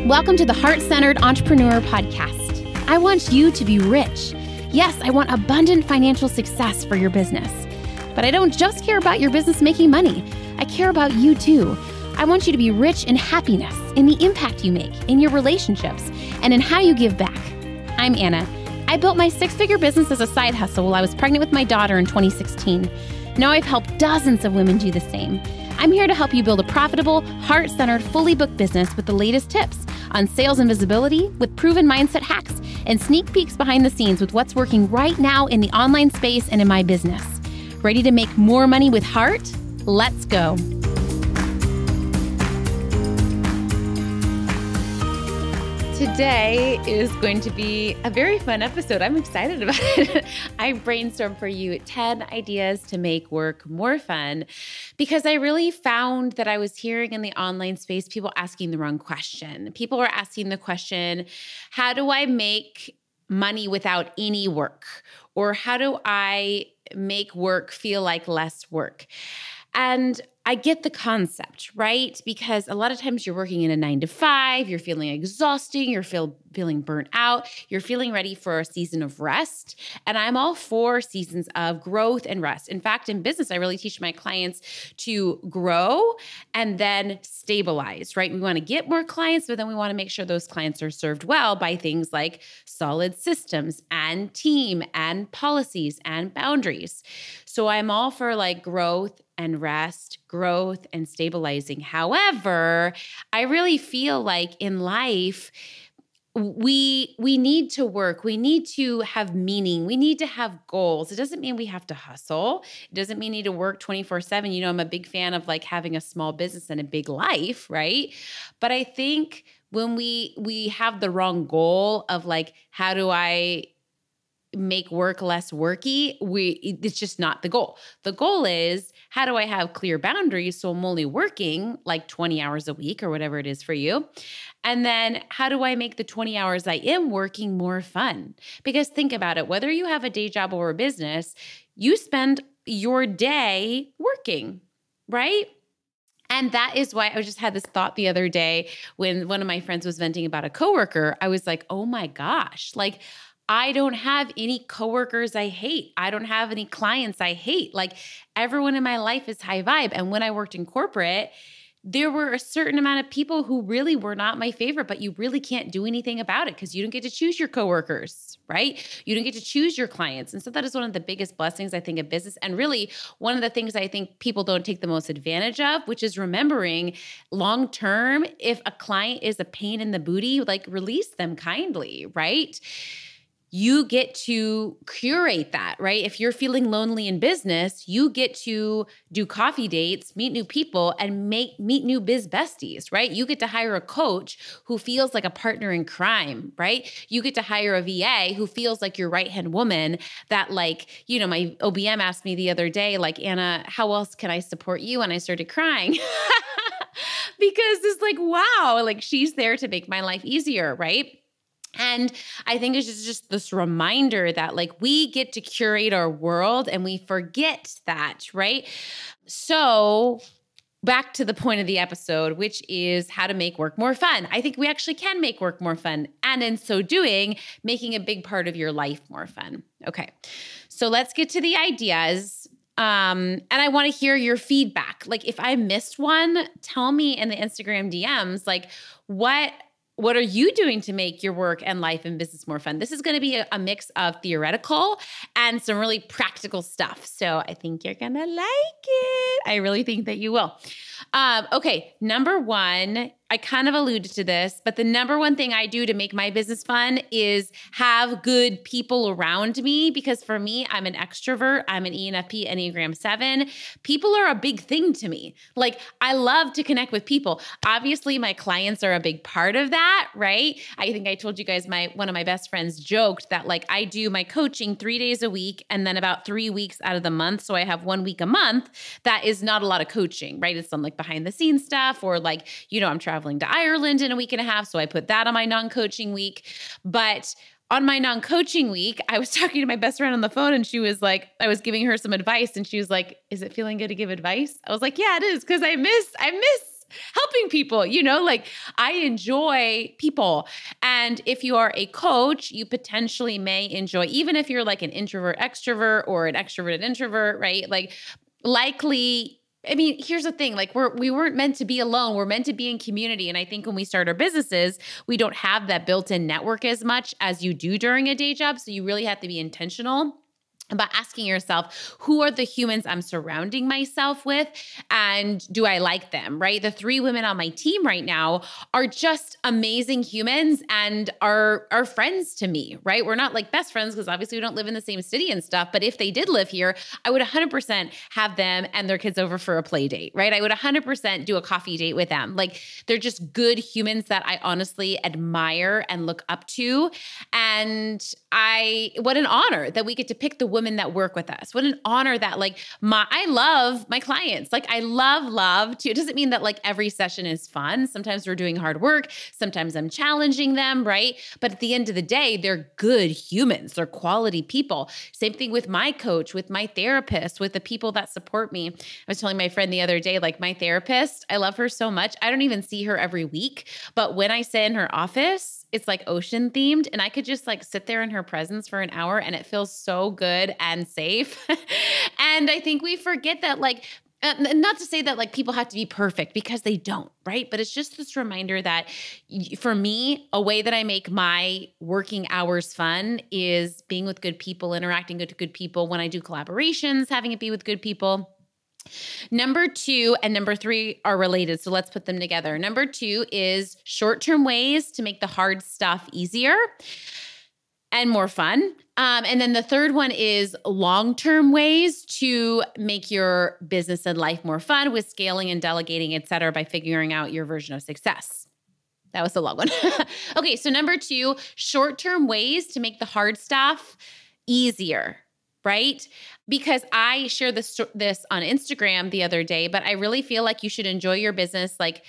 Welcome to the Heart-Centered Entrepreneur Podcast. I want you to be rich. Yes, I want abundant financial success for your business. But I don't just care about your business making money. I care about you too. I want you to be rich in happiness, in the impact you make, in your relationships, and in how you give back. I'm Anna. I built my six-figure business as a side hustle while I was pregnant with my daughter in 2016. Now I've helped dozens of women do the same. I'm here to help you build a profitable, heart-centered, fully booked business with the latest tips on sales and visibility, with proven mindset hacks, and sneak peeks behind the scenes with what's working right now in the online space and in my business. Ready to make more money with heart? Let's go. Today is going to be a very fun episode. I'm excited about it. I brainstormed for you 10 ideas to make work more fun because I really found that I was hearing in the online space people asking the wrong question. People were asking the question, how do I make money without any work? Or how do I make work feel like less work? And I get the concept, right? Because a lot of times you're working in a 9-to-5, you're feeling exhausting, you're feeling burnt out, you're feeling ready for a season of rest. And I'm all for seasons of growth and rest. In fact, in business, I really teach my clients to grow and then stabilize, right? We want to get more clients, but then we want to make sure those clients are served well by things like solid systems and team and policies and boundaries. So I'm all for like growth and rest, growth and stabilizing. However, I really feel like in life, we need to work. We need to have meaning. We need to have goals. It doesn't mean we have to hustle. It doesn't mean we need to work 24/7. You know, I'm a big fan of like having a small business and a big life, right? But I think when we have the wrong goal of like, how do I make work less worky, it's just not the goal. The goal is, how do I have clear boundaries so I'm only working like 20 hours a week or whatever it is for you? And then how do I make the 20 hours I am working more fun? Because think about it, whether you have a day job or a business, you spend your day working, right? And that is why I just had this thought the other day when one of my friends was venting about a coworker. I was like, oh my gosh, like I don't have any coworkers I hate. I don't have any clients I hate. Like everyone in my life is high vibe. And when I worked in corporate, there were a certain amount of people who really were not my favorite, but you really can't do anything about it because you don't get to choose your coworkers, right? You don't get to choose your clients. And so that is one of the biggest blessings, I think, of business. And really one of the things I think people don't take the most advantage of, which is remembering long-term, if a client is a pain in the booty, like release them kindly, right? You get to curate that, right? If you're feeling lonely in business, you get to do coffee dates, meet new people, and meet new biz besties, right? You get to hire a coach who feels like a partner in crime, right? You get to hire a VA who feels like your right-hand woman that like, you know, my OBM asked me the other day, like, Anna, how else can I support you? And I started crying because it's like, wow, like she's there to make my life easier, right? And I think it's just this reminder that like we get to curate our world and we forget that, right? So back to the point of the episode, which is how to make work more fun. I think we actually can make work more fun. And in so doing, making a big part of your life more fun. Okay, so let's get to the ideas. And I want to hear your feedback. Like if I missed one, tell me in the Instagram DMs, like what are you doing to make your work and life and business more fun? This is going to be a mix of theoretical and some really practical stuff. So I think you're going to like it. I really think that you will. Okay, number one, I kind of alluded to this, but the number one thing I do to make my business fun is have good people around me because for me, I'm an extrovert. I'm an ENFP, Enneagram 7. People are a big thing to me. Like I love to connect with people. Obviously, my clients are a big part of that, right? I think I told you guys one of my best friends joked that like I do my coaching 3 days a week and then about 3 weeks out of the month. So I have 1 week a month. That is not a lot of coaching, right? It's some like behind the scenes stuff or like, you know, I'm traveling to Ireland in a week and a half. So I put that on my non-coaching week. But on my non-coaching week, I was talking to my best friend on the phone and she was like, I was giving her some advice and she was like, is it feeling good to give advice? I was like, yeah, it is. Cause I miss helping people, like I enjoy people. And if you are a coach, you potentially may enjoy, even if you're like an introvert extrovert or an extroverted introvert, right? Like likely, I mean, here's the thing, like we weren't meant to be alone. We're meant to be in community. And I think when we start our businesses, we don't have that built-in network as much as you do during a day job. So you really have to be intentional about asking yourself, who are the humans I'm surrounding myself with? And do I like them, right? The 3 women on my team right now are just amazing humans and are friends to me, right? We're not like best friends because obviously we don't live in the same city and stuff. But if they did live here, I would 100% have them and their kids over for a play date, right? I would 100% do a coffee date with them. Like they're just good humans that I honestly admire and look up to. And what an honor that we get to pick the women that work with us. What an honor that I love my clients. Like I love to, it doesn't mean that like every session is fun. Sometimes we're doing hard work. Sometimes I'm challenging them, right? But at the end of the day, they're good humans. They're quality people. Same thing with my coach, with my therapist, with the people that support me. I was telling my friend the other day, like my therapist, I love her so much. I don't even see her every week, but when I sit in her office, it's like ocean themed and I could just like sit there in her presence for an hour and it feels so good and safe. And I think we forget that not to say that like people have to be perfect because they don't, right? But it's just this reminder that for me, a way that I make my working hours fun is being with good people, interacting with good people. When I do collaborations, having it be with good people. Number 2 and number 3 are related, so let's put them together. Number 2 is short-term ways to make the hard stuff easier and more fun. And then the third one is long-term ways to make your business and life more fun with scaling and delegating, et cetera, by figuring out your version of success. That was a long one. Okay, so number 2, short-term ways to make the hard stuff easier. Right? Because I shared this on Instagram the other day, but I really feel like you should enjoy your business like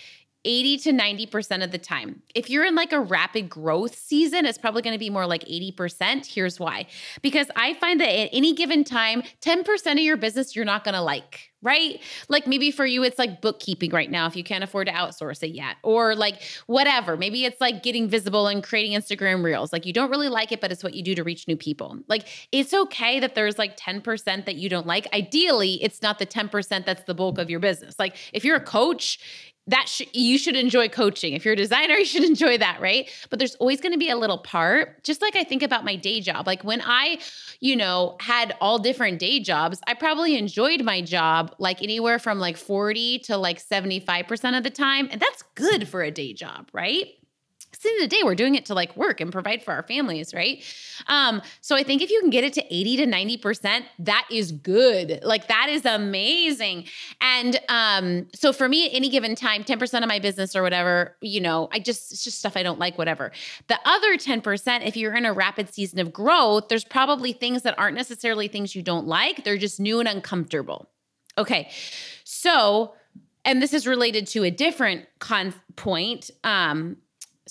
80 to 90% of the time. If you're in like a rapid growth season, it's probably going to be more like 80%. Here's why. Because I find that at any given time, 10% of your business you're not going to like, right? Like maybe for you, it's like bookkeeping right now if you can't afford to outsource it yet, or like whatever. Maybe it's like getting visible and creating Instagram reels. Like you don't really like it, but it's what you do to reach new people. Like it's okay that there's like 10% that you don't like. Ideally, it's not the 10% that's the bulk of your business. Like if you're a coach, you should enjoy coaching. If you're a designer, you should enjoy that, right? But there's always going to be a little part, just like I think about my day job. Like when I, had all different day jobs, I probably enjoyed my job like anywhere from like 40 to like 75% of the time. And that's good for a day job, right? Because at the end of the day, we're doing it to like work and provide for our families, right? So I think if you can get it to 80 to 90%, that is good. Like that is amazing. And so for me, at any given time, 10% of my business or whatever, it's just stuff I don't like, whatever. The other 10%, if you're in a rapid season of growth, there's probably things that aren't necessarily things you don't like. They're just new and uncomfortable. Okay. So, and this is related to a different point.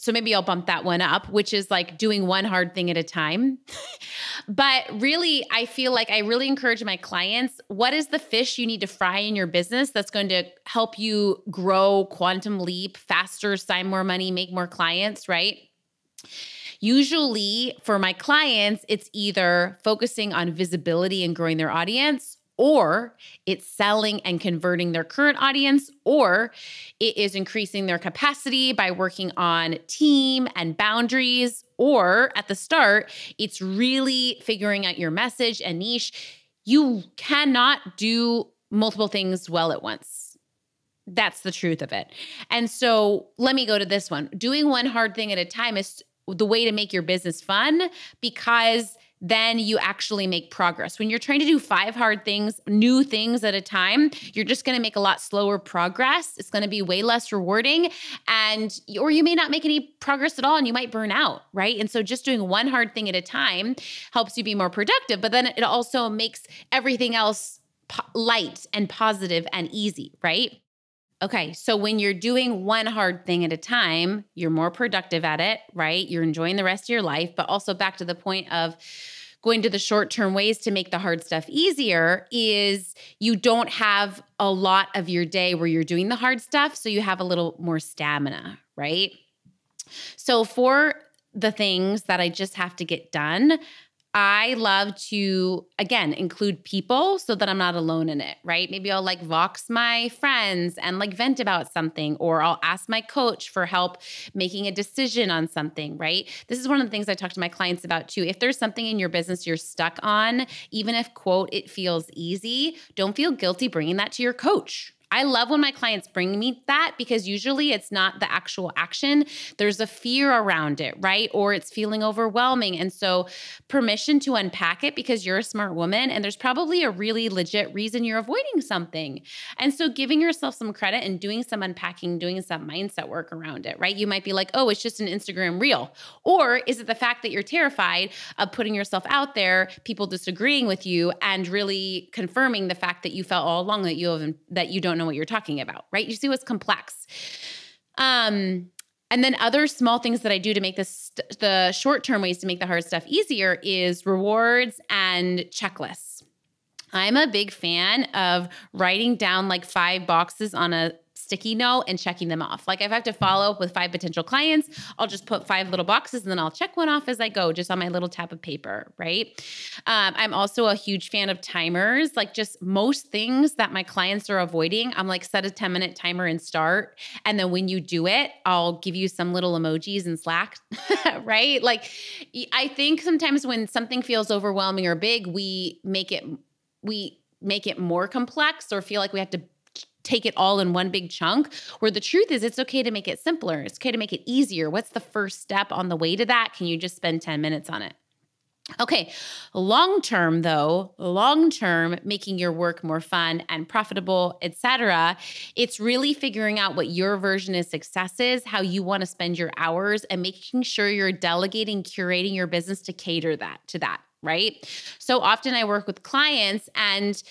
So maybe I'll bump that one up, which is like doing one hard thing at a time. But really, I feel like I really encourage my clients, what is the fish you need to fry in your business that's going to help you grow, quantum leap, faster, sign more money, make more clients, right? Usually for my clients, it's either focusing on visibility and growing their audience, or it's selling and converting their current audience, or it is increasing their capacity by working on team and boundaries, or at the start, it's really figuring out your message and niche. You cannot do multiple things well at once. That's the truth of it. And so let me go to this one. Doing one hard thing at a time is the way to make your business fun, because then you actually make progress. When you're trying to do 5 hard things, new things at a time, you're just going to make a lot slower progress. It's going to be way less rewarding, or you may not make any progress at all and you might burn out, right? And so just doing one hard thing at a time helps you be more productive, but then it also makes everything else light and positive and easy, right? Okay, so when you're doing one hard thing at a time, you're more productive at it, right? You're enjoying the rest of your life, but also back to the point of going to the short-term ways to make the hard stuff easier is you don't have a lot of your day where you're doing the hard stuff, so you have a little more stamina, right? So for the things that I just have to get done, I love to, again, include people so that I'm not alone in it, right? Maybe I'll like Vox my friends and like vent about something, or I'll ask my coach for help making a decision on something, right? This is one of the things I talk to my clients about too. If there's something in your business you're stuck on, even if, quote, it feels easy, don't feel guilty bringing that to your coach. I love when my clients bring me that because usually it's not the actual action. There's a fear around it, right? Or it's feeling overwhelming. And so permission to unpack it because you're a smart woman and there's probably a really legit reason you're avoiding something. And so giving yourself some credit and doing some unpacking, doing some mindset work around it, right? You might be like, oh, it's just an Instagram reel. Or is it the fact that you're terrified of putting yourself out there, people disagreeing with you and really confirming the fact that you felt all along that you don't know what you're talking about, right? You see what's complex. And then other small things that I do to make the short-term ways to make the hard stuff easier is rewards and checklists. I'm a big fan of writing down like 5 boxes on a sticky note and checking them off. Like if I have to follow up with 5 potential clients, I'll just put 5 little boxes and then I'll check one off as I go, just on my little tab of paper, right? I'm also a huge fan of timers. Like just most things that my clients are avoiding, I'm like set a 10-minute timer and start. And then when you do it, I'll give you some little emojis in Slack, right? Like I think sometimes when something feels overwhelming or big, we make it more complex or feel like we have to take it all in one big chunk, where the truth is it's okay to make it simpler. It's okay to make it easier. What's the first step on the way to that? Can you just spend 10 minutes on it? Okay, long-term, making your work more fun and profitable, etc. It's really figuring out what your version of success is, how you want to spend your hours, and making sure you're delegating, curating your business to cater to that, right? So often I work with clients and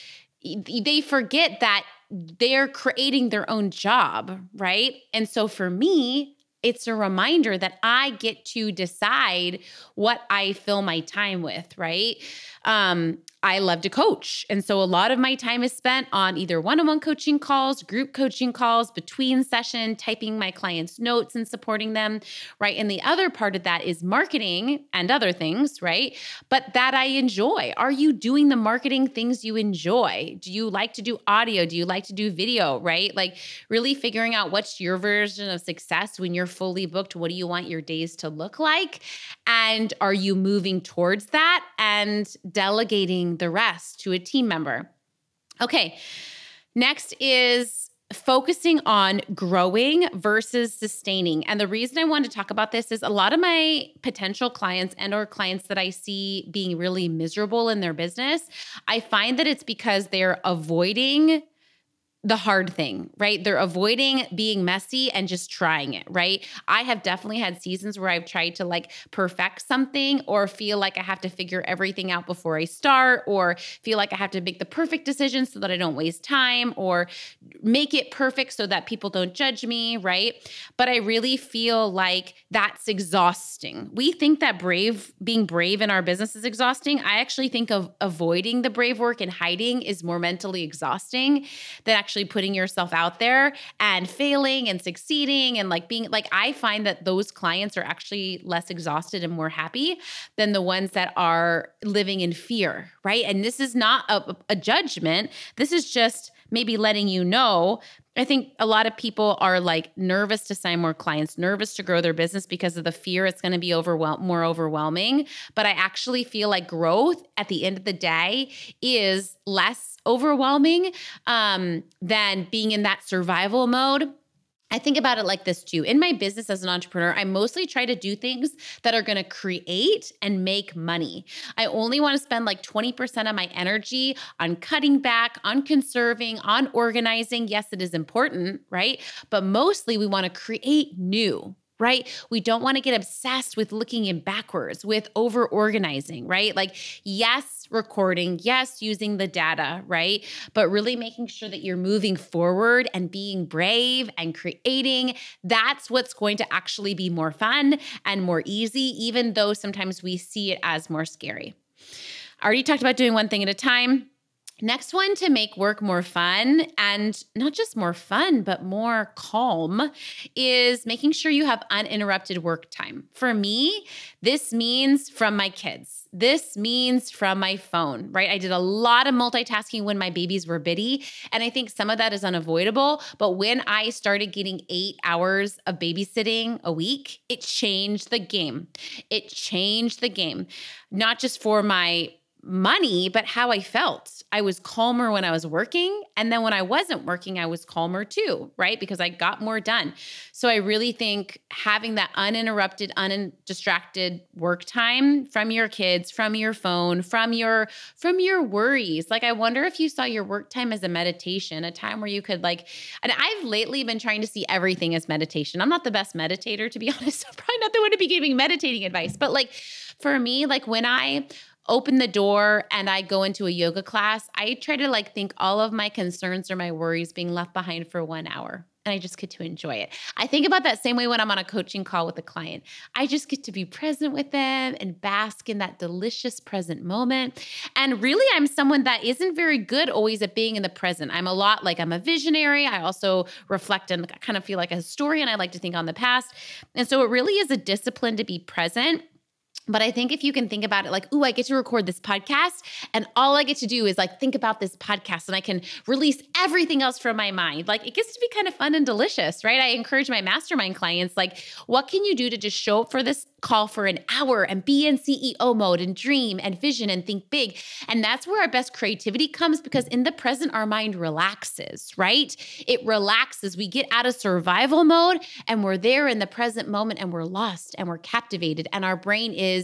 they forget that they're creating their own job, right? And so for me, it's a reminder that I get to decide what I fill my time with, right? I love to coach. And so a lot of my time is spent on either one-on-one coaching calls, group coaching calls, between session, typing my clients' notes and supporting them, right? And the other part of that is marketing and other things, right? But that I enjoy. Are you doing the marketing things you enjoy? Do you like to do audio? Do you like to do video, right? Like really figuring out what's your version of success when you're fully booked. What do you want your days to look like? And are you moving towards that and delegating the rest to a team member? Okay, next is focusing on growing versus sustaining. And the reason I want to talk about this is a lot of my potential clients and or clients that I see being really miserable in their business, I find that it's because they're avoiding the hard thing, right? They're avoiding being messy and just trying it, right? I have definitely had seasons where I've tried to like perfect something or feel like I have to figure everything out before I start or feel like I have to make the perfect decision so that I don't waste time or make it perfect so that people don't judge me, right? But I really feel like that's exhausting. We think that being brave in our business is exhausting. I actually think of avoiding the brave work and hiding is more mentally exhausting than actually putting yourself out there and failing and succeeding and like being like, I find that those clients are actually less exhausted and more happy than the ones that are living in fear, right? And this is not a judgment. This is just maybe letting you know. I think a lot of people are like nervous to sign more clients, nervous to grow their business because of the fear it's going to be more overwhelming. But I actually feel like growth at the end of the day is less overwhelming than being in that survival mode. I think about it like this too. In my business as an entrepreneur, I mostly try to do things that are going to create and make money. I only want to spend like 20% of my energy on cutting back, on conserving, on organizing. Yes, it is important, right? But mostly we want to create new, right? We don't want to get obsessed with looking in backwards, with over-organizing, right? Like, yes, recording, yes, using the data, right? But really making sure that you're moving forward and being brave and creating. That's what's going to actually be more fun and more easy, even though sometimes we see it as more scary. I already talked about doing one thing at a time. Next one, to make work more fun, and not just more fun, but more calm, is making sure you have uninterrupted work time. For me, this means from my kids. This means from my phone, right? I did a lot of multitasking when my babies were bitty, and I think some of that is unavoidable. But when I started getting 8 hours of babysitting a week, it changed the game. It changed the game, not just for my money, but how I felt. I was calmer when I was working. And then when I wasn't working, I was calmer too, right? Because I got more done. So I really think having that uninterrupted, undistracted work time from your kids, from your phone, from your worries. Like, I wonder if you saw your work time as a meditation, a time where you could and I've lately been trying to see everything as meditation. I'm not the best meditator, to be honest. I'm probably not the one to be giving meditating advice. But for me, when I open the door and I go into a yoga class, I try to think all of my concerns or my worries being left behind for 1 hour. And I just get to enjoy it. I think about that same way when I'm on a coaching call with a client. I just get to be present with them and bask in that delicious present moment. And really, I'm someone that isn't very good always at being in the present. I'm I'm a visionary. I also reflect and kind of feel like a historian. I like to think on the past. And so it really is a discipline to be present. But I think if you can think about it I get to record this podcast and all I get to do is think about this podcast and I can release everything else from my mind. It gets to be kind of fun and delicious, right? I encourage my mastermind clients, what can you do to just show up for this call for an hour and be in CEO mode and dream and vision and think big? And that's where our best creativity comes, because in the present, our mind relaxes, right? It relaxes. We get out of survival mode and we're there in the present moment and we're lost and we're captivated and our brain is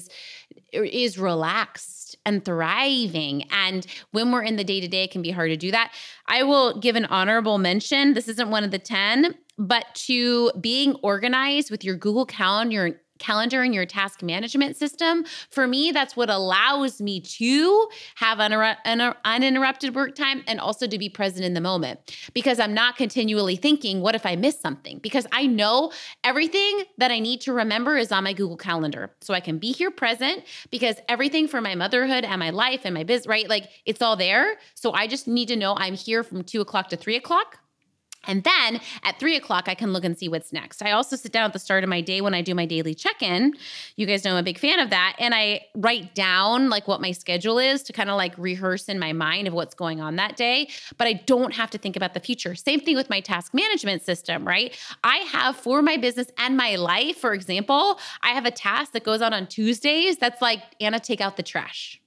relaxed and thriving. And when we're in the day-to-day, it can be hard to do that. I will give an honorable mention. This isn't one of the 10, but to being organized with your Google Calendar and your task management system. For me, that's what allows me to have uninterrupted work time and also to be present in the moment, because I'm not continually thinking, what if I miss something? Because I know everything that I need to remember is on my Google Calendar. So I can be here present, because everything for my motherhood and my life and my business, right? It's all there. So I just need to know I'm here from 2 o'clock to 3 o'clock. And then at 3 o'clock, I can look and see what's next. I also sit down at the start of my day when I do my daily check-in. You guys know I'm a big fan of that. And I write down what my schedule is to kind of rehearse in my mind of what's going on that day. But I don't have to think about the future. Same thing with my task management system, right? I have for my business and my life, for example, I have a task that goes on Tuesdays that's Anna, take out the trash.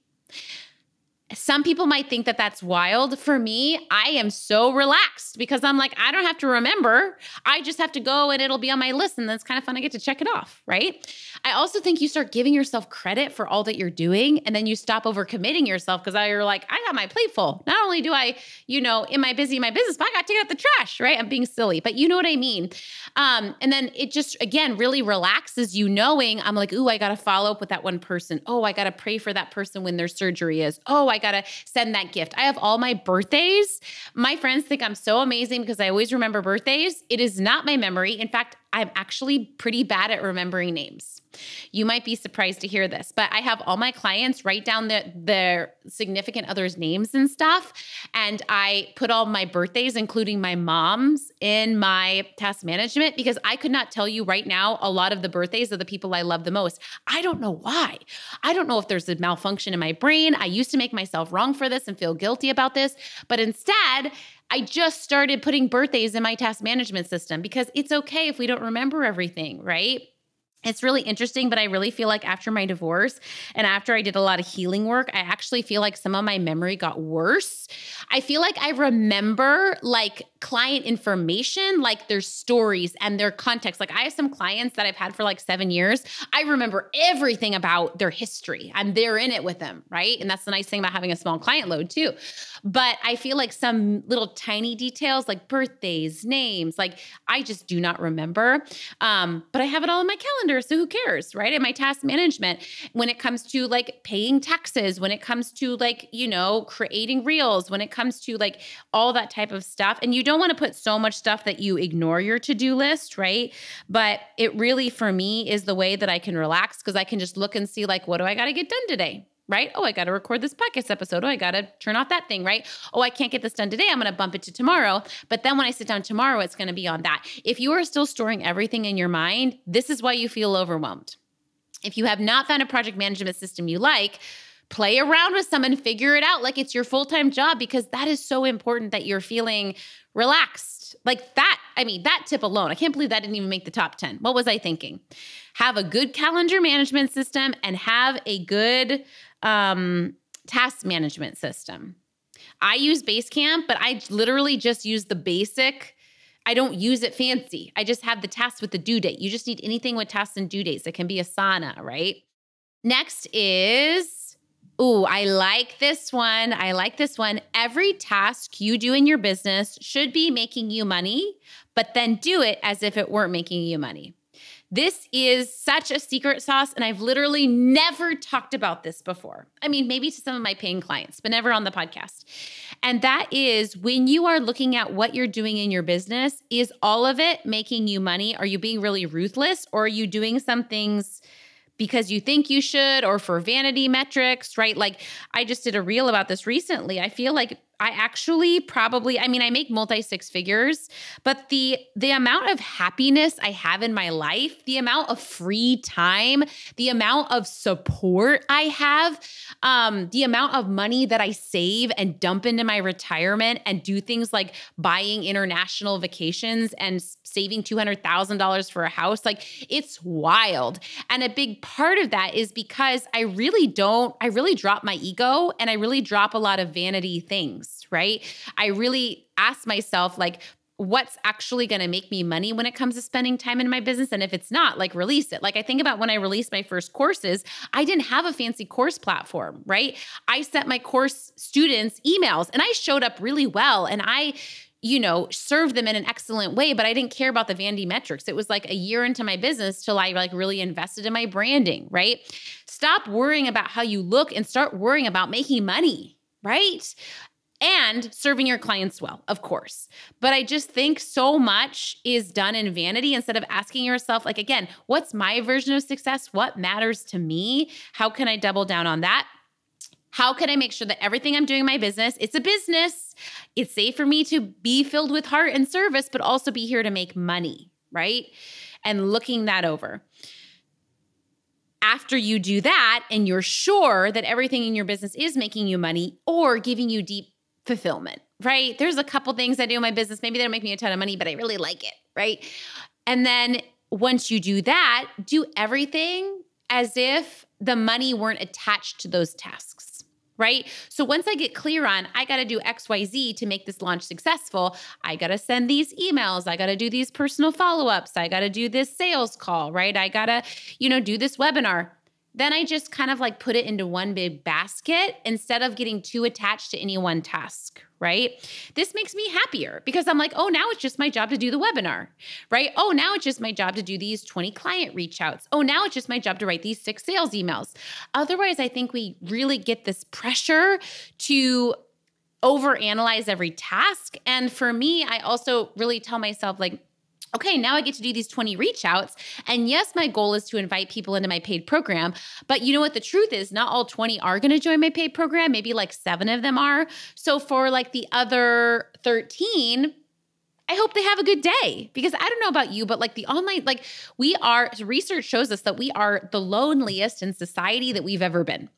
Some people might think that that's wild. For me, I am so relaxed because I'm I don't have to remember. I just have to go and it'll be on my list. And then it's kind of fun. I get to check it off, right? I also think you start giving yourself credit for all that you're doing. And then you stop overcommitting yourself, because you're I got my plate full. Not only do I, in my business, but I got to take out the trash, right? I'm being silly, but you know what I mean? And then it just, again, really relaxes you knowing I'm ooh, I got to follow up with that one person. Oh, I got to pray for that person when their surgery is. Oh, I got to send that gift. I have all my birthdays. My friends think I'm so amazing because I always remember birthdays. It is not my memory. In fact, I'm actually pretty bad at remembering names. You might be surprised to hear this, but I have all my clients write down their significant others' names and stuff. And I put all my birthdays, including my mom's, in my task management, because I could not tell you right now a lot of the birthdays of the people I love the most. I don't know why. I don't know if there's a malfunction in my brain. I used to make myself wrong for this and feel guilty about this, but instead, I just started putting birthdays in my task management system, because it's okay if we don't remember everything, right? It's really interesting, but I really feel after my divorce and after I did a lot of healing work, I actually feel some of my memory got worse. I feel I remember client information, their stories and their context. I have some clients that I've had for 7 years. I remember everything about their history. I'm there in it with them, right? And that's the nice thing about having a small client load too. But I feel some little tiny details birthdays, names, I just do not remember. But I have it all in my calendar. So who cares, right? In my task management, when it comes to paying taxes, when it comes to creating reels, when it comes to all that type of stuff. And you don't want to put so much stuff that you ignore your to-do list, right? But it really, for me, is the way that I can relax, because I can just look and see what do I got to get done today? right? Oh, I got to record this podcast episode. Oh, I got to turn off that thing, right? Oh, I can't get this done today. I'm going to bump it to tomorrow. But then when I sit down tomorrow, it's going to be on that. If you are still storing everything in your mind, this is why you feel overwhelmed. If you have not found a project management system you like, play around with some and figure it out like it's your full-time job, because that is so important that you're feeling relaxed. Like that, I mean, that tip alone, I can't believe that didn't even make the top 10. What was I thinking? Have a good calendar management system and have a good task management system. I use Basecamp, but I literally just use the basic. I don't use it fancy. I just have the tasks with the due date. You just need anything with tasks and due dates. It can be Asana, right? Next is, I like this one. Every task you do in your business should be making you money, but then do it as if it weren't making you money. This is such a secret sauce, and I've literally never talked about this before. I mean, maybe to some of my paying clients, but never on the podcast. And that is, when you are looking at what you're doing in your business, is all of it making you money? Are you being really ruthless, or are you doing some things because you think you should, or for vanity metrics, right? Like, I just did a reel about this recently. I feel like I actually probably, I make multi-six figures, but the amount of happiness I have in my life, the amount of free time, the amount of support I have, the amount of money that I save and dump into my retirement and do things like buying international vacations and saving $200,000 for a house, like, it's wild. And a big part of that is because I really drop my ego, and I really drop a lot of vanity things. Right? I really ask myself, like, what's actually going to make me money when it comes to spending time in my business? And if it's not, like, release it. Like, I think about when I released my first courses, I didn't have a fancy course platform, right? I sent my course students emails, and I showed up really well, and I served them in an excellent way, but I didn't care about the vanity metrics. It was like a year into my business till I really invested in my branding, right? Stop worrying about how you look and start worrying about making money, right? And serving your clients well, of course. But I just think so much is done in vanity instead of asking yourself, like, again, what's my version of success? What matters to me? How can I double down on that? How can I make sure that everything I'm doing in my business, it's a business, it's safe for me to be filled with heart and service, but also be here to make money, right? And looking that over. After you do that, and you're sure that everything in your business is making you money or giving you deep fulfillment, right? There's a couple things I do in my business. Maybe they don't make me a ton of money, but I really like it, right? And then once you do that, do everything as if the money weren't attached to those tasks, right? So once I get clear on, I got to do X, Y, Z to make this launch successful. I got to send these emails. I got to do these personal follow-ups. I got to do this sales call, right? I got to, do this webinar. Then I just kind of like put it into one big basket instead of getting too attached to any one task, right? This makes me happier because I'm like, oh, now it's just my job to do the webinar, right? Oh, now it's just my job to do these 20 client reach outs. Oh, now it's just my job to write these 6 sales emails. Otherwise, I think we really get this pressure to overanalyze every task. And for me, I also really tell myself, like, okay, now I get to do these 20 reach outs. And yes, my goal is to invite people into my paid program. But you know what the truth is? Not all 20 are going to join my paid program. Maybe like 7 of them are. So for like the other 13, I hope they have a good day, because I don't know about you, but like the online, like research shows us that we are the loneliest in society that we've ever been.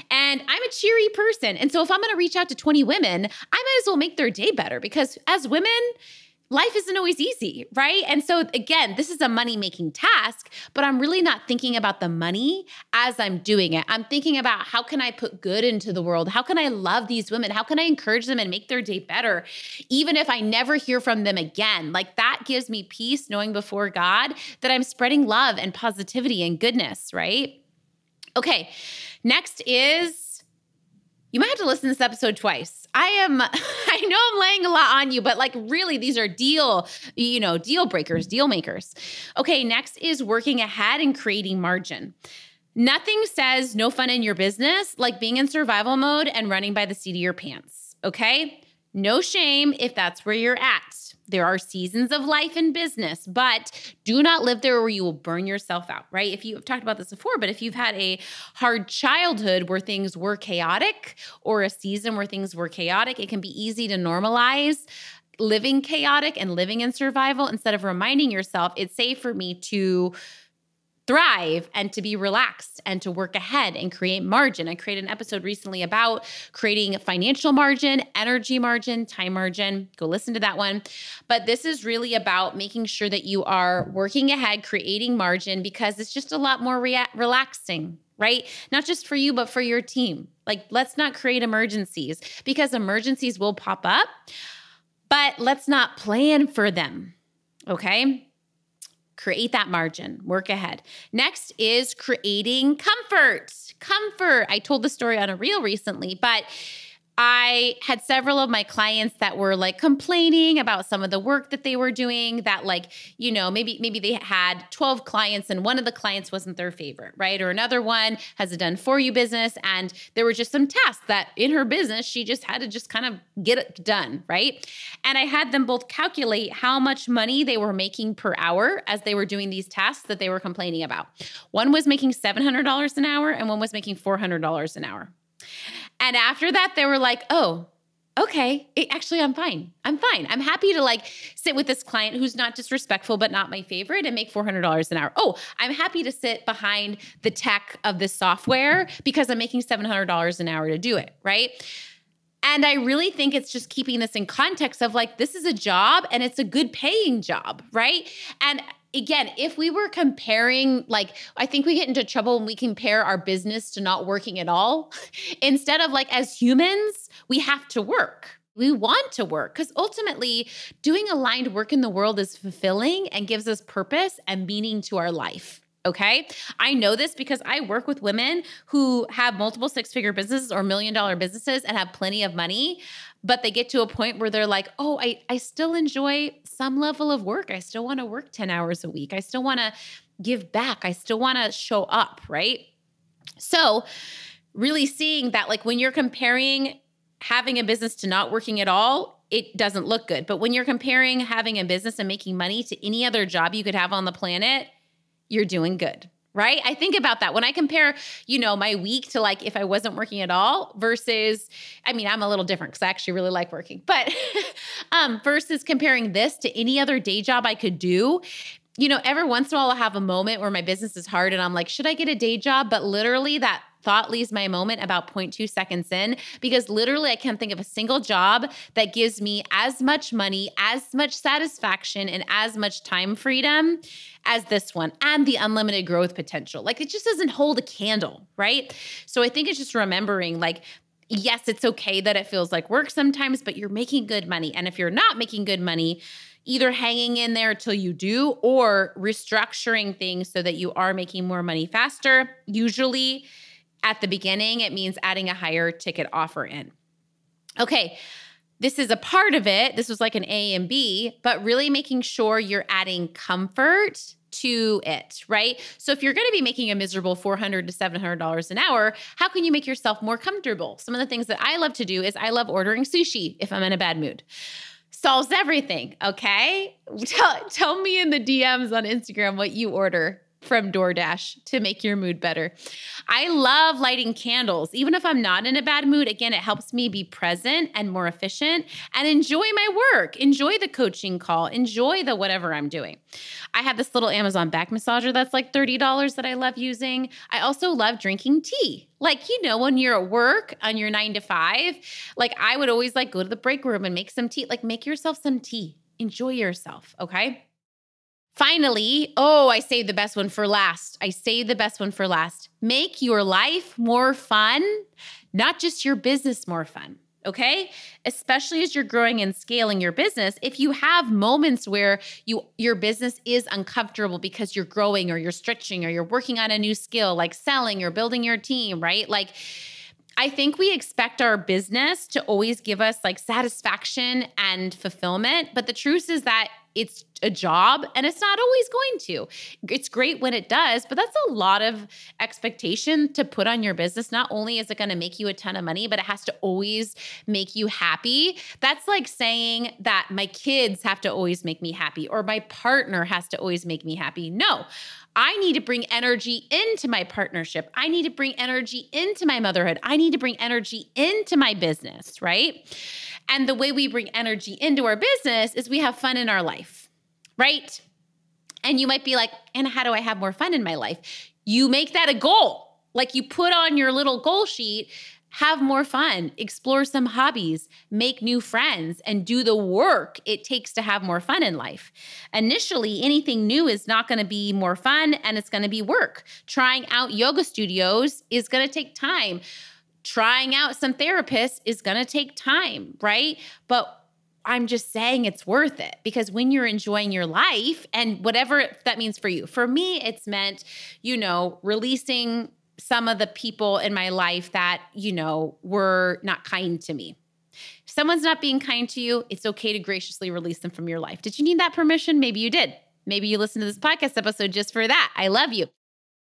And I'm a cheery person. And so if I'm going to reach out to 20 women, I might as well make their day better, because as women, life isn't always easy, right? And so again, this is a money-making task, but I'm really not thinking about the money as I'm doing it. I'm thinking about, how can I put good into the world? How can I love these women? How can I encourage them and make their day better? Even if I never hear from them again, like, that gives me peace knowing before God that I'm spreading love and positivity and goodness, right? Okay, next is, you might have to listen to this episode twice. I know I'm laying a lot on you, but like, really, these are deal breakers, deal makers. Okay, next is working ahead and creating margin. Nothing says no fun in your business like being in survival mode and running by the seat of your pants, okay? No shame if that's where you're at. There are seasons of life in business, but do not live there where you will burn yourself out, right? I've talked about this before, but if you've had a hard childhood where things were chaotic or a season where things were chaotic, it can be easy to normalize living chaotic and living in survival instead of reminding yourself it's safe for me to thrive and to be relaxed and to work ahead and create margin. I created an episode recently about creating financial margin, energy margin, time margin. Go listen to that one. But this is really about making sure that you are working ahead, creating margin, because it's just a lot more relaxing, right? Not just for you, but for your team. Like, let's not create emergencies, because emergencies will pop up, but let's not plan for them, okay? Create that margin, work ahead. Next is creating comfort. Comfort. I told the story on a reel recently, but I had several of my clients that were like complaining about some of the work that they were doing, that like, maybe they had 12 clients and one of the clients wasn't their favorite, right? Or another one has a done for you business, and there were just some tasks that in her business, she just had to just kind of get it done, right? And I had them both calculate how much money they were making per hour as they were doing these tasks that they were complaining about. One was making $700 an hour and one was making $400 an hour. And after that, they were like, oh, okay, actually, I'm fine. I'm happy to like sit with this client who's not disrespectful, but not my favorite, and make $400 an hour. Oh, I'm happy to sit behind the tech of this software because I'm making $700 an hour to do it, right? And I really think it's just keeping this in context of like, this is a job and it's a good paying job, right? And again, if we were comparing, like, I think we get into trouble when we compare our business to not working at all. Instead of like, as humans, we have to work. We want to work because ultimately doing aligned work in the world is fulfilling and gives us purpose and meaning to our life. Okay. I know this because I work with women who have multiple six-figure businesses or $1 million businesses and have plenty of money, but they get to a point where they're like, oh, I still enjoy some level of work. I still want to work 10 hours a week. I still want to give back. I still want to show up, right? So really seeing that, like, when you're comparing having a business to not working at all, it doesn't look good. But when you're comparing having a business and making money to any other job you could have on the planet, you're doing good, right? I think about that when I compare, my week to like if I wasn't working at all versus, I'm a little different because I actually really like working, but versus comparing this to any other day job I could do. Every once in a while I'll have a moment where my business is hard and I'm like, should I get a day job? But literally that thought leaves my moment about 0.2 seconds in, because literally I can't think of a single job that gives me as much money, as much satisfaction, and as much time freedom as this one, and the unlimited growth potential. Like, it just doesn't hold a candle, right? So I think it's just remembering, like, yes, it's okay that it feels like work sometimes, but you're making good money. And if you're not making good money, either hanging in there till you do or restructuring things so that you are making more money faster. Usually at the beginning, it means adding a higher ticket offer in. Okay, this is a part of it. This was like an A and B, but really making sure you're adding comfort to it, right? So if you're going to be making a miserable $400 to $700 an hour, how can you make yourself more comfortable? Some of the things that I love to do is I love ordering sushi if I'm in a bad mood. Solves everything, okay? Tell me in the DMs on Instagram what you order from DoorDash to make your mood better. I love lighting candles. Even if I'm not in a bad mood, again, it helps me be present and more efficient and enjoy my work, enjoy the coaching call, enjoy the whatever I'm doing. I have this little Amazon back massager that's like $30 that I love using. I also love drinking tea. Like, when you're at work on your 9 to 5, like I would always like go to the break room and make some tea. Like, make yourself some tea. Enjoy yourself, okay? Finally, I saved the best one for last. Make your life more fun, not just your business more fun, okay? Especially as you're growing and scaling your business, if you have moments where your business is uncomfortable because you're growing or you're stretching or you're working on a new skill, like selling or building your team, right? Like, I think we expect our business to always give us like satisfaction and fulfillment, but the truth is that it's a job and it's not always going to. It's great when it does, but that's a lot of expectation to put on your business. Not only is it going to make you a ton of money, but it has to always make you happy. That's like saying that my kids have to always make me happy or my partner has to always make me happy. No. I need to bring energy into my partnership. I need to bring energy into my motherhood. I need to bring energy into my business, right? And the way we bring energy into our business is we have fun in our life, right? And you might be like, Anna, how do I have more fun in my life? You make that a goal. Like you put on your little goal sheet, have more fun, explore some hobbies, make new friends, and do the work it takes to have more fun in life. Initially, anything new is not going to be more fun and it's going to be work. Trying out yoga studios is going to take time. Trying out some therapists is going to take time, right? But I'm just saying it's worth it because when you're enjoying your life and whatever that means for you. For me, it's meant, releasing some of the people in my life that, were not kind to me. If someone's not being kind to you, it's okay to graciously release them from your life. Did you need that permission? Maybe you did. Maybe you listened to this podcast episode just for that. I love you.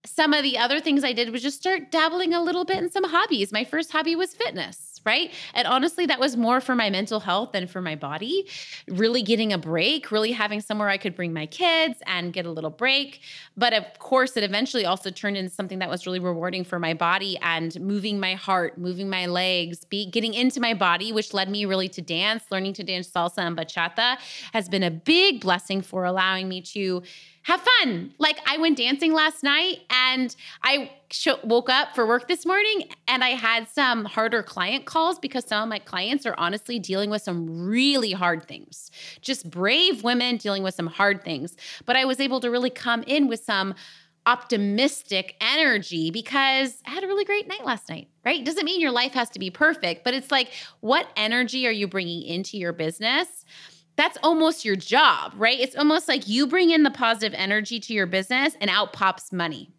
Some of the other things I did was just start dabbling a little bit in some hobbies. My first hobby was fitness, right? And honestly, that was more for my mental health than for my body. Really getting a break, really having somewhere I could bring my kids and get a little break. But of course, it eventually also turned into something that was really rewarding for my body and moving my heart, moving my legs, getting into my body, which led me really to dance. Learning to dance salsa and bachata has been a big blessing for allowing me to have fun. Like I went dancing last night and I woke up for work this morning and I had some harder client calls because some of my clients are honestly dealing with some really hard things. Just brave women dealing with some hard things. But I was able to really come in with some optimistic energy because I had a really great night last night, right? It doesn't mean your life has to be perfect, but it's like, what energy are you bringing into your business? That's almost your job, right? It's almost like you bring in the positive energy to your business and out pops money.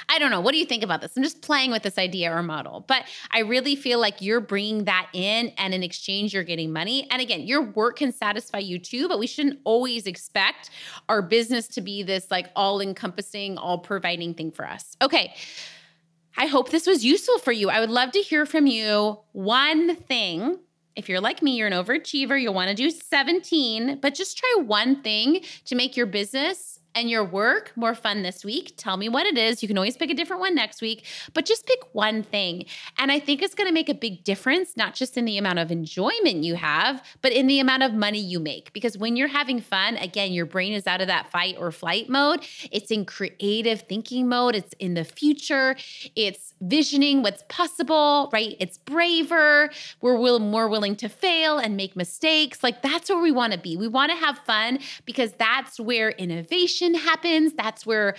I don't know. What do you think about this? I'm just playing with this idea or model, but I really feel like you're bringing that in and in exchange, you're getting money. And again, your work can satisfy you too, but we shouldn't always expect our business to be this like all-encompassing, all-providing thing for us. Okay. I hope this was useful for you. I would love to hear from you. One thing. If you're like me, you're an overachiever, you'll want to do 17, but just try one thing to make your business and your work more fun this week. Tell me what it is. You can always pick a different one next week, but just pick one thing. And I think it's going to make a big difference, not just in the amount of enjoyment you have, but in the amount of money you make. Because when you're having fun, again, your brain is out of that fight or flight mode. It's in creative thinking mode. It's in the future. It's visioning what's possible, right? It's braver. We're more willing to fail and make mistakes. Like that's where we want to be. We want to have fun because that's where innovation happens. That's where,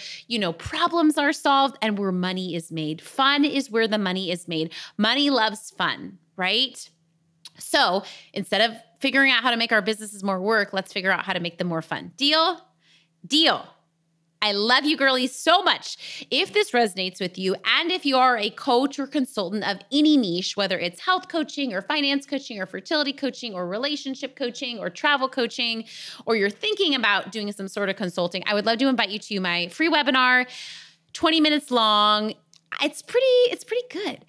problems are solved and where money is made. Fun is where the money is made. Money loves fun, right? So instead of figuring out how to make our businesses more work, let's figure out how to make them more fun. Deal? Deal. I love you girlies so much. If this resonates with you, and if you are a coach or consultant of any niche, whether it's health coaching or finance coaching or fertility coaching or relationship coaching or travel coaching, or you're thinking about doing some sort of consulting, I would love to invite you to my free webinar, 20 minutes long. It's pretty good.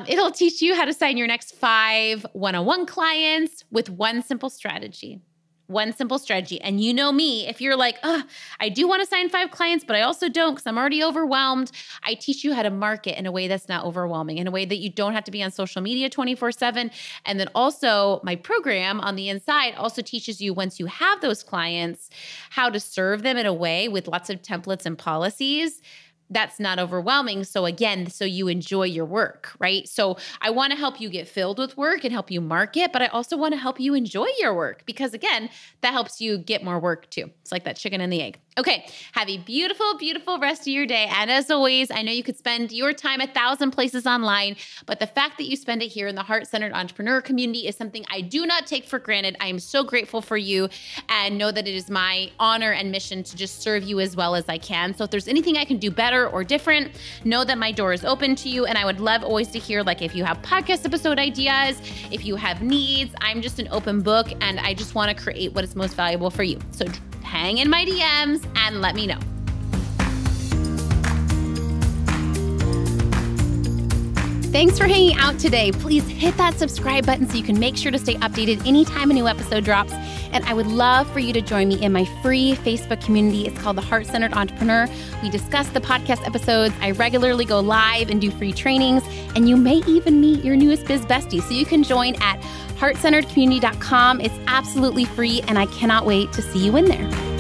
It'll teach you how to sign your next 5 one-on-one clients with one simple strategy. One simple strategy. And you know me, if you're like, I do want to sign 5 clients, but I also don't because I'm already overwhelmed. I teach you how to market in a way that's not overwhelming, in a way that you don't have to be on social media 24/7. And then also my program on the inside also teaches you once you have those clients, how to serve them in a way with lots of templates and policies that's not overwhelming. So again, so you enjoy your work, right? So I want to help you get filled with work and help you market, but I also want to help you enjoy your work because again, that helps you get more work too. It's like that chicken and the egg. Okay, have a beautiful, beautiful rest of your day. And as always, I know you could spend your time 1,000 places online, but the fact that you spend it here in the Heart-Centered Entrepreneur community is something I do not take for granted. I am so grateful for you and know that it is my honor and mission to just serve you as well as I can. So if there's anything I can do better or different, know that my door is open to you. And I would love always to hear, like, if you have podcast episode ideas, if you have needs. I'm just an open book and I just want to create what is most valuable for you. So hang in my DMs and let me know. Thanks for hanging out today. Please hit that subscribe button so you can make sure to stay updated anytime a new episode drops. And I would love for you to join me in my free Facebook community. It's called the Heart-Centered Entrepreneur. We discuss the podcast episodes. I regularly go live and do free trainings. And you may even meet your newest biz bestie. So you can join at heartcenteredcommunity.com. It's absolutely free, and I cannot wait to see you in there.